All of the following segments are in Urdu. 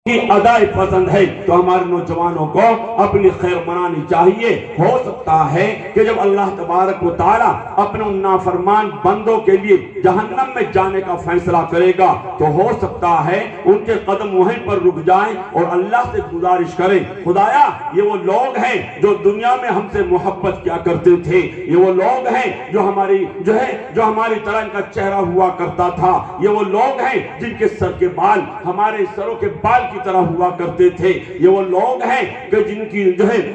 کی ادائے پسند ہے تو ہمارے نوجوانوں کو اپنی خیر منانی چاہیے۔ ہو سکتا ہے کہ جب اللہ تبارک و تعالی اپنے ان نافرمان بندوں کے لیے جہنم میں جانے کا فیصلہ کرے گا تو ہو سکتا ہے ان کے قدم وہیں پر رک جائیں اور اللہ سے گزارش کریں، خدایا یہ وہ لوگ ہیں جو دنیا میں ہم سے محبت کیا کرتے تھے، یہ وہ لوگ ہیں جو ہماری طرح ان کا چہرہ ہوا کرتا تھا، یہ وہ لوگ ہیں جن کے سر کے بال ہمارے سروں کے بال کی طرح ہوا کرتے تھے، یہ وہ لوگ ہیں کہ جن کی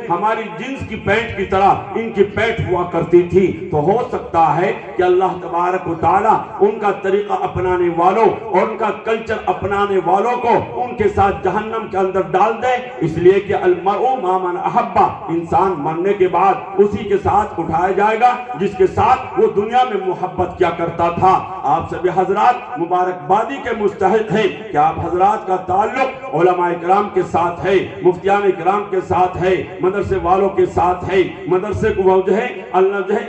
ہماری جنس کی پینٹ کی طرح ان کی پینٹ ہوا کرتی تھی۔ تو ہو سکتا ہے کہ اللہ تبارک و تعالی ان کا طریقہ اپنانے والوں اور ان کا کلچر اپنانے والوں کو ان کے ساتھ جہنم کے اندر ڈال دے، اس لیے کہ المرء ما من احب، انسان مرنے کے بعد اسی کے ساتھ اٹھایا جائے گا جس کے ساتھ وہ دنیا میں محبت کیا کرتا تھا۔ آپ سبھی حضرات مبارکبادی کے مستحق ہیں کہ آپ حضرات کا تعلق علماء کرام کے ساتھ ہے، مفتیان کرام کے ساتھ ہے، مدرسے والوں کے ساتھ ہے، مدرسے کو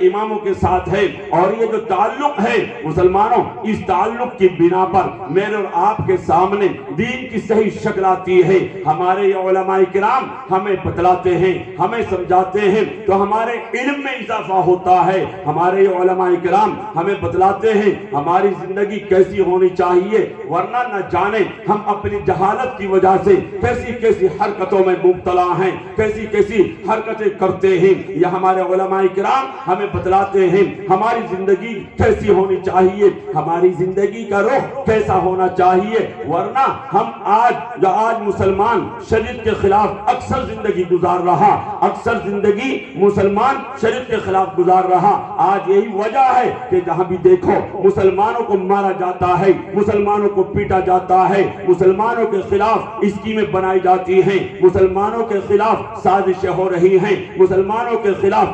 اماموں کے ساتھ ہے، اور یہ جو تعلق ہے مسلمانوں، اس تعلق کی بنا پر میرے اور آپ کے سامنے دین کی صحیح شکل آتی ہے۔ ہمارے یہ علماء کرام ہمیں بتلاتے ہیں، ہمیں سمجھاتے ہیں تو ہمارے علم میں اضافہ ہوتا ہے۔ ہمارے یہ علماء کرام ہمیں بتلاتے ہیں ہماری زندگی کیسی ہونی چاہیے، ورنہ نہ جانے ہم اپنی جہالت کی وجہ سے کیسی کیسی حرکتوں میں مبتلا ہیں، کیسی کیسی حرکتیں کرتے ہیں۔ یہ ہمارے علماء کرام ہمیں بتلاتے ہیں ہماری زندگی کیسی ہونی چاہیے، ہماری زندگی کا رخ کیسا ہونا چاہیے، ورنہ ہم آج مسلمان شریعت کے خلاف اکثر زندگی گزار رہا، اکثر زندگی مسلمان شریعت کے خلاف گزار رہا۔ آج یہی وجہ ہے کہ جہاں بھی دیکھو مسلمانوں کو مارا جاتا ہے، مسلمانوں کو پیٹا جاتا ہے، مسلمانوں کے خلاف اسکیمیں بنائی جاتی ہیں، مسلمانوں کے خلاف سازشیں ہو رہی ہیں، مسلمانوں کے خلاف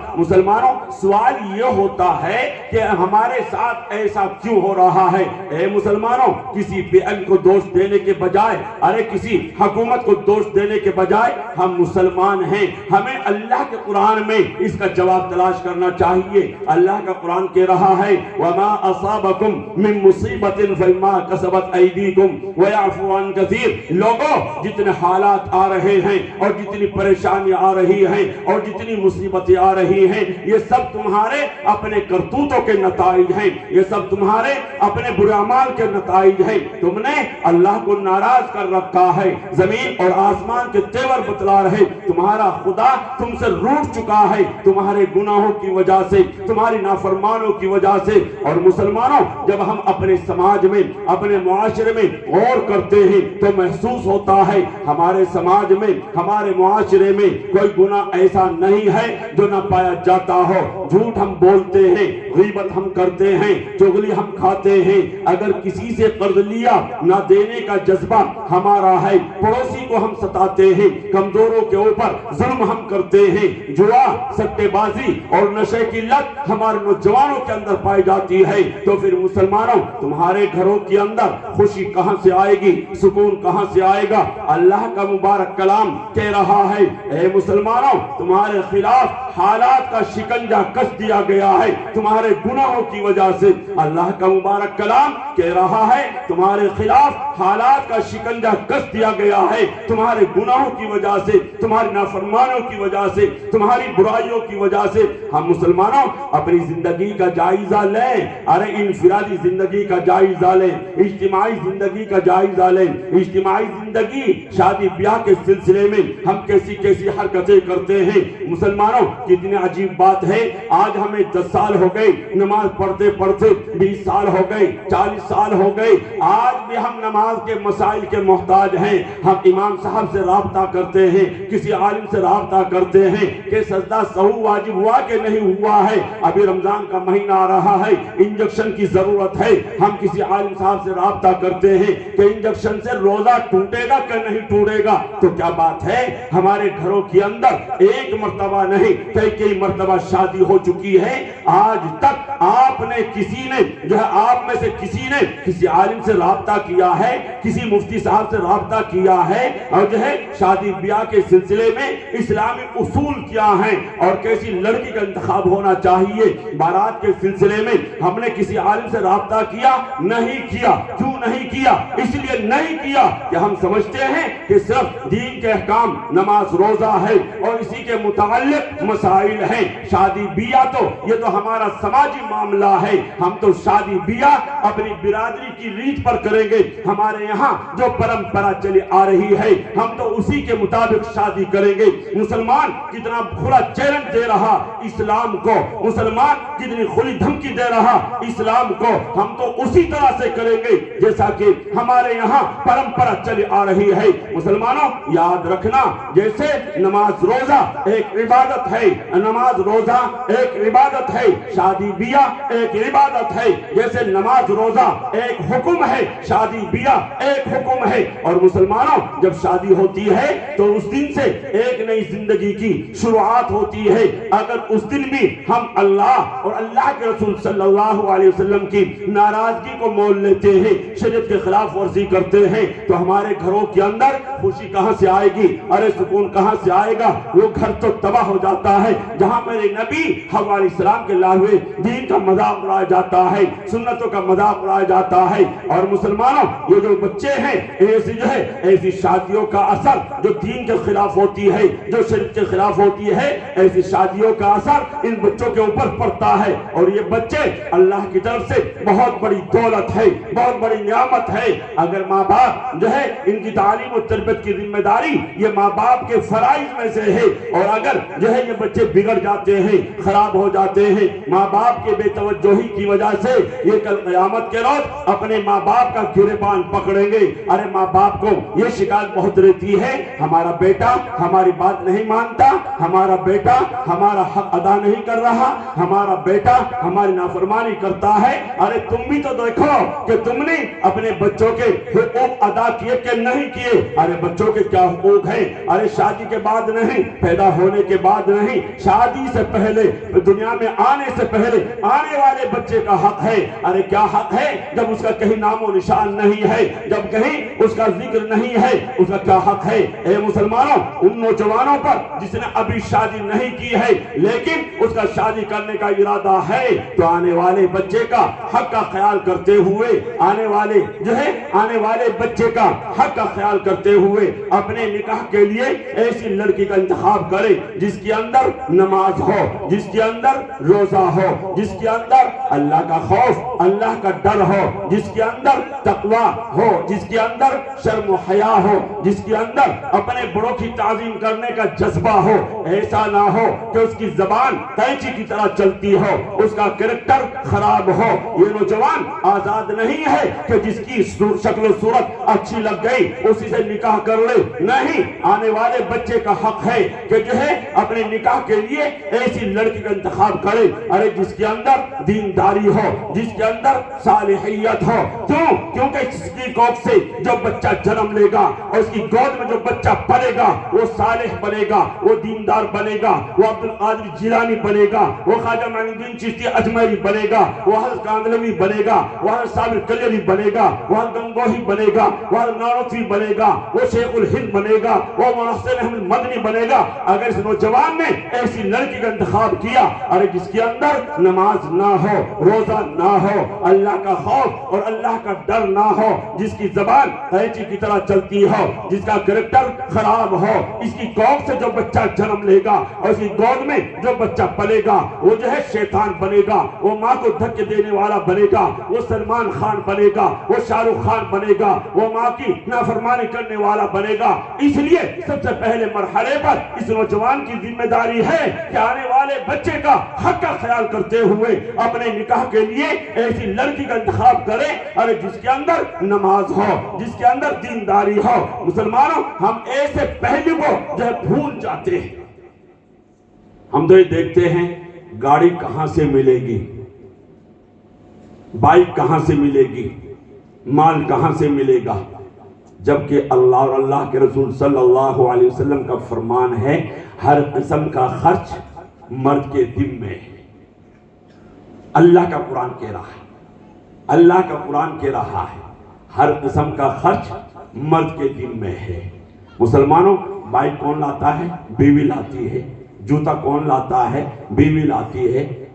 سوال یہ ہوتا ہے کہ ہمارے ساتھ ایسا کیوں ہو رہا ہے؟ اے مسلمانوں، کسی بیگم کو دوست دینے کے بجائے، کسی حکومت کو دوست دینے کے بجائے ہم مسلمان ہیں، ہمیں اللہ کے قرآن میں اس کا جواب تلاش کرنا چاہیے۔ اللہ کا قرآن کہہ رہا ہے وَمَا أَصَابَكُم مِّن مُّصِيبَةٍ فَبِمَا كَسَبَتْ أَيْدِيكُمْ وَيَعْفُو عَن كَثِيرٍ۔ لوگوں، جتنے حالات آ رہے ہیں اور جتنی پریشانیاں آ رہی ہیں اور جتنی مصیبتیں آ رہی ہیں، یہ سب تمہارے اپنے کرتوتوں کے نتائج ہیں، یہ سب تمہارے اپنے برے اعمال کے نتائج ہیں۔ تم نے اللہ کو ناراض کر رکھا ہے، زمین اور آسمان کے تیور بتلا رہے، تمہارا خدا تم سے روٹھ چکا ہے تمہارے گناہوں کی وجہ سے، تمہاری نافرمانوں کی وجہ سے۔ اور مسلمانوں، جب ہم اپنے سماج میں، اپنے معاشرے میں غور کرتے ہیں تو محسوس ہوتا ہے ہمارے سماج میں، ہمارے معاشرے میں کوئی گناہ ایسا نہیں ہے جو نہ پایا جاتا ہو۔ جھوٹ ہم بولتے ہیں، غیبت ہم کرتے ہیں، چغلی ہم کھاتے ہیں، اگر کسی سے قرض لیا نہ دینے کا جذبہ ہمارا ہے، پڑوسی کو ہم ستاتے ہیں، کمزوروں کے اوپر ظلم ہم کرتے ہیں، جوا، سٹے بازی اور نشے کی لت ہمارے نوجوانوں کے اندر پائی جاتی ہے، تو پھر مسلمانوں تمہارے گھروں کے اندر خوشی کہاں سے آئے گی، سکون کہاں سے آئے گا؟ اللہ کا مبارک کلام کہہ رہا ہے اے مسلمانوں، تمہارے خلاف حالات کا شکنجہ کس دیا گیا ہے تمہارے گناہوں کی وجہ سے۔ اللہ کا مبارک کلام کہہ رہا ہے تمہارے خلاف حالات کا شکنجہ کس دیا گیا ہے تمہارے گناہوں کی وجہ سے، تمہاری نافرمانوں کی وجہ سے، تمہاری برائیوں کی وجہ سے۔ ہم مسلمانوں اپنی زندگی کا جائزہ لیں، انفرادی زندگی کا جائزہ لیں، اجتماعی زندگی کا جائزہ لیں۔ اجتماعی زندگی، شادی بیاہ کے سلسلے میں ہم کیسی کیسی حرکتیں کرتے ہیں۔ مسلمانوں، کتنی عجیب بات ہے، آج ہمیں 10 سال ہو گئے نماز پڑھتے پڑھتے، 20 سال ہو گئے، 40 سال ہو گئے، آج بھی ہم نماز کے مسائل کے محتاج ہیں۔ ہم امام صاحب سے رابطہ کرتے ہیں، کسی عالم سے رابطہ کرتے ہیں کہ سجدہ سہو واجب ہوا کہ نہیں ہوا ہے، ابھی رمضان کا مہینہ آ رہا ہے، انجیکشن کی ضرورت ہے، ہم کسی عالم صاحب سے رابطہ کرتے ہیں کہ انجیکشن سے روزہ ٹوٹے گا کہ نہیں ٹوٹے گا۔ تو کیا بات ہے، ہمارے گھروں کے اندر ایک مرتبہ نہیں کئی مرتبہ شادی ہو چکی ہے، آج تک آپ نے آپ میں سے کسی نے کسی عالم سے رابطہ کیا ہے، کسی مفتی صاحب سے رابطہ کیا ہے اور شادی بیاہ کے سلسلے میں اسلامی اصول کیا ہیں اور کیسی لڑکی کا انتخاب ہونا چاہیے؟ بارات کے سلسلے میں ہم نے کسی عالم سے رابطہ کیا نہیں کیا؟ کیوں نہیں کیا؟ اس لیے نہیں کیا کہ ہم سمجھ سمجھتے ہیں کہ صرف دین کے احکام نماز روزہ ہے اور اسی کے متعلق مسائل ہیں. شادی بیاہ تو یہ تو ہمارا سماجی معاملہ ہے. ہم تو شادی بیاہ اپنی برادری کی ریت پر کریں گے. ہمارے یہاں جو پرمپرا چلی آ رہی ہے ہم تو اسی کے مطابق شادی کریں گے. مسلمان کتنا کھلا چیلنج دے رہا اسلام کو, مسلمان کتنی کھلی دھمکی دے رہا اسلام کو, ہم تو اسی طرح سے کریں گے جیسا کہ ہمارے یہاں پرمپرا چلی آ رہی ہے. مسلمانوں یاد رکھنا, جیسے نماز روزہ ایک عبادت ہے, نماز روزہ ایک عبادت ہے, شادی بیاہ ایک عبادت ہے. جیسے نماز روزہ ایک حکم ہے, شادی بیاہ ایک حکم ہے. اور مسلمانوں جب شادی ہوتی ہے تو اس دن سے ایک نئی زندگی کی شروعات ہوتی ہے. اگر اس دن بھی ہم اللہ اور اللہ کے رسول صلی اللہ علیہ وسلم کی ناراضگی کو مول لیتے ہیں, شریعت کے خلاف ورزی کرتے ہیں, تو ہمارے گھروں کے اندر خوشی کہاں سے آئے گی, ارے سکون کہاں سے آئے گا. وہ گھر تو تباہ ہو جاتا ہے جہاں میرے نبی حوا علیہ السلام کے لائے ہوئے دین کا مذاق اڑایا جاتا ہے, سنتوں کا مذاق اڑایا جاتا ہے. اور مسلمانوں یہ جو بچے ہیں ایسی شادیوں کا اثر جو دین کے خلاف ہوتی ہے, جو شریعت کے خلاف ہوتی ہے, ایسی شادیوں کا اثر ان بچوں کے اوپر پڑتا ہے. اور یہ بچے اللہ کی طرف سے بہت بڑی دولت ہے, بہت بڑی نعمت ہے. اگر ماں باپ ان کی تعلیم و تربیت کی ذمہ داری یہ ماں باپ کے فرائض میں سے ہے, اور اگر یہ بچے بگڑ جاتے ہیں, خراب ہو جاتے ہیں ماں باپ کے بے توجہی کی وجہ سے, یہ کل قیامت کے روز اپنے ماں باپ کا گریبان پکڑیں گے. ارے ماں باپ کو یہ شکایت بہت رہتی ہے, ہمارا بیٹا ہماری بات نہیں مانتا, ہمارا بیٹا ہمارا حق ادا نہیں کر رہا, ہمارا بیٹا ہماری نافرمانی کرتا ہے. ارے تم بھی تو دیکھو کہ تم نے اپنے بچوں کے حقوق ادا کیے کہ نہیں کیے. ارے بچوں کے کیا حقوق ہیں, ارے شادی کے بعد نہیں, پیدا ہونے کے بعد نہیں, شادی سے پہلے, دنیا میں آنے سے پہلے آنے والے بچے کا حق ہے. ارے کیا حق ہے جب اس کا کہیں نام و نشان نہیں ہے, جب کہیں اس کا ذکر نہیں ہے, اس کا کیا حق ہے. اے مسلمانوں ان نوجوانوں پر جس نے ابھی شادی نہیں کی ہے لیکن اس کا شادی کرنے کا ارادہ ہے, تو آنے والے بچے کا حق کا خیال کرتے ہوئے, آنے والے بچے کا حق کا خیال کرتے ہوئے اپنے نکاح کے لیے ایسی لڑکی کا انتخاب کرے جس کے اندر نماز ہو, جس کے اندر روزہ ہو, جس کے اندر اللہ کا خوف, اللہ کا ڈر ہو, جس کے اندر تقوی ہو, جس کے اندر شرم و حیا ہو, جس کے اندر اپنے بڑوں کی تعظیم کرنے کا جذبہ ہو. ایسا نہ ہو کہ اس کی زبان قینچی کی طرح چلتی ہو, اس کا کریکٹر خراب ہو. یہ نوجوان آزاد نہیں ہے کہ جس کی شکل و صورت اچھی لگ گئی اسی سے نکاح کر لے. نہیں, آنے والے بچے کا حق ہے کہ اپنے نکاح کے لیے ایسی لڑکی کا انتخاب کرے, ارے جس کے اندر دینداری ہو, جس کے اندر صالحیت ہو. کیونکہ جس کی کوکھ سے جو بچہ جنم لے گا اور اس کی گود میں جو بچہ پلے گا وہ صالح بنے گا, وہ دیندار بنے گا, وہ عبد القادر جیلانی بنے گا, وہ خواجہ معین الدین چشتی اجمیری بنے گا, وہ حضرت کاندھلوی بنے گا, وہ حضرت صابر کلیری بنے گا, وہ حضرت گنگوہی بنے گا, وہ حضرت نانوتوی بنے گا, وہ شیخ الہند بنے گا, وہ محسن احمد مدنی بنے گا. اگر اس نوجوان نے ایسی لڑکی کا انتخاب کیا, ارے جس کے اندر نماز نہ ہو, روزہ نہ ہو, اللہ کا خوف اور اللہ کا ڈر نہ ہو, جس کی زبان قینچی کی طرح چلتی ہو, جس کا کریکٹر خراب ہو, اس کی کوکھ سے جو بچہ جنم لے گا اور اس کی گود میں جو بچہ پلے گا وہ شیطان بنے گا, وہ ماں کو دھکے دینے والا بنے گا, وہ سلمان خان بنے گا, وہ شاہ رخ خان بنے گا, وہ ماں کی نافرمانی کرنے والا بنے گا. اس لیے سب سے پہلے مرحلے پر اس نوجوان کی ذمہ داری ہے کہ آنے والے بچے کا حق کا خیال کرتے ہوئے اپنے نکاح کے لیے ایسی لڑکی کا انتخاب کرے, ارے جس کے اندر نماز ہو, جس کے اندر دینداری ہو. مسلمانوں ہم ایسے پہلو کو بھول جاتے ہیں. ہم تو یہ دیکھتے ہیں گاڑی کہاں سے ملے گی, بائک کہاں سے ملے گی, مال کہاں سے ملے گا, جبکہ اللہ اور اللہ کے رسول صلی اللہ علیہ وسلم کا فرمان ہے ہر قسم کا خرچ مرد کے ذمہ ہے. اللہ کا قرآن کہہ رہا ہے, اللہ کا قرآن کہہ رہا ہے ہر قسم کا خرچ مرد کے ذمہ ہے. مسلمانوں بائک کون لاتا ہے؟ بیوی لاتی ہے. جوتا کون لاتا ہے؟ بیوی لاتی ہے.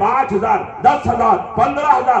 5,000, 10,000, 15,000,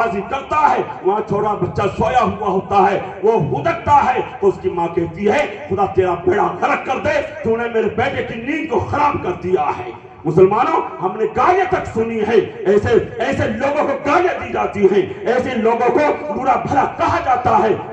بازی کرتا ہے، وہاں چھوٹا بچہ سویا ہوا ہوتا ہے، وہ ہدکتا ہے تو اس کی ماں کہتی ہے خدا تیرا بیڑا غرق کر دے، تو نے میرے بیٹے کی نیند کو خراب کر دیا ہے۔ مسلمانوں، ہم نے گالیاں تک سنی ہے، ایسے لوگوں کو گالیاں دی جاتی ہیں، ایسے لوگوں کو برا بھلا کہا جاتا ہے۔